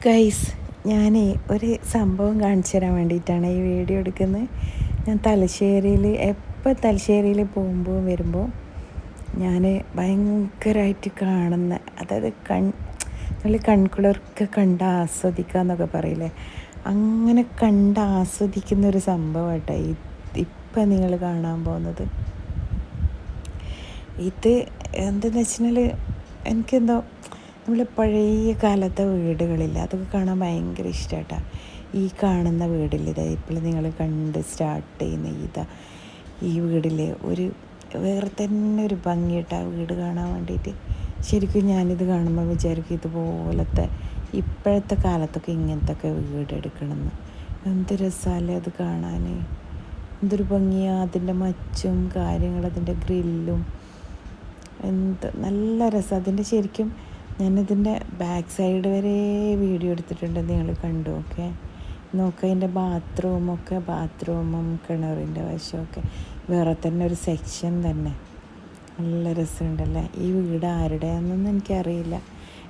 Guys, ഞാൻ ഒരു സംഭവം കാണിച്ചു തരാൻ വേണ്ടിയിട്ടാണ് ഈ വീഡിയോ എടുക്കുന്നത്. ഞാൻ എപ്പോൾ തലശ്ശേരിയിൽ പോകുമ്പോൾ വരുമ്പോൾ ഞാൻ ഭയങ്കരമായിട്ട് കാണുന്ന, അതായത് നമ്മൾ കൺകുളിർക്ക് കണ്ട് ആസ്വദിക്കുക എന്നൊക്കെ പറയില്ലേ, അങ്ങനെ കണ്ട് ആസ്വദിക്കുന്ന ഒരു സംഭവമായിട്ടോ ഇപ്പം നിങ്ങൾ കാണാൻ പോകുന്നത്. ഇത് എന്തെന്ന് വെച്ചാൽ എനിക്കെന്തോ നമ്മൾ പഴയ കാലത്തെ വീടുകളില്ല, അതൊക്കെ കാണാൻ ഭയങ്കര ഇഷ്ടമായിട്ടാണ്. ഈ കാണുന്ന വീടിൽ ഇപ്പോൾ നിങ്ങൾ കണ്ട് സ്റ്റാർട്ട് ചെയ്യുന്ന ഈ വീടിൽ ഒരു വേറെ തന്നെ ഒരു ഭംഗിയിട്ടാണ് വീട് കാണാൻ വേണ്ടിയിട്ട്. ശരിക്കും ഞാനിത് കാണുമ്പോൾ വിചാരിക്കും ഇതുപോലത്തെ ഇപ്പോഴത്തെ കാലത്തൊക്കെ ഇങ്ങനത്തെ ഒക്കെ വീട് എടുക്കണമെന്ന്. എന്ത് രസമല്ലേ അത് കാണാൻ, എന്തൊരു ഭംഗിയാണ് അതിൻ്റെ മച്ചും കാര്യങ്ങളും, അതിൻ്റെ ഗ്രില്ലും, എന്ത് നല്ല രസം. അതിൻ്റെ ശരിക്കും ഞാനിതിൻ്റെ ബാക്ക് സൈഡ് വരെ വീഡിയോ എടുത്തിട്ടുണ്ട്, നിങ്ങൾ കണ്ടു. ഓക്കെ, നോക്കുക, അതിൻ്റെ ബാത്റൂമും കിണറിൻ്റെ വശമൊക്കെ വേറെ തന്നെ ഒരു സെക്ഷൻ തന്നെ. നല്ല രസമുണ്ടല്ലേ. ഈ വീട് ആരുടെയാണെന്നൊന്നും എനിക്കറിയില്ല.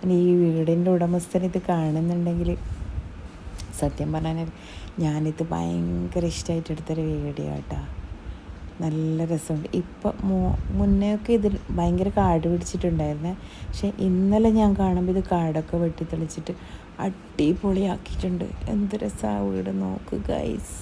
ഇനി ഈ വീടിൻ്റെ ഉടമസ്ഥൻ ഇത് കാണുന്നുണ്ടെങ്കിൽ സത്യം പറഞ്ഞാൽ ഞാനിത് ഭയങ്കര ഇഷ്ടമായിട്ട് എടുത്തൊരു വീഡിയോ കേട്ടോ. നല്ല രസമുണ്ട്. ഇപ്പം മുന്നേയൊക്കെ ഇതിൽ ഭയങ്കര കാട് പിടിച്ചിട്ടുണ്ടായിരുന്നേ, പക്ഷേ ഇന്നലെ ഞാൻ കാണുമ്പോൾ ഇത് കാടൊക്കെ വെട്ടിത്തെളിച്ചിട്ട് അടിപൊളിയാക്കിയിട്ടുണ്ട്. എന്ത് രസമാണ് വീട്, നോക്ക് ഗൈസ്.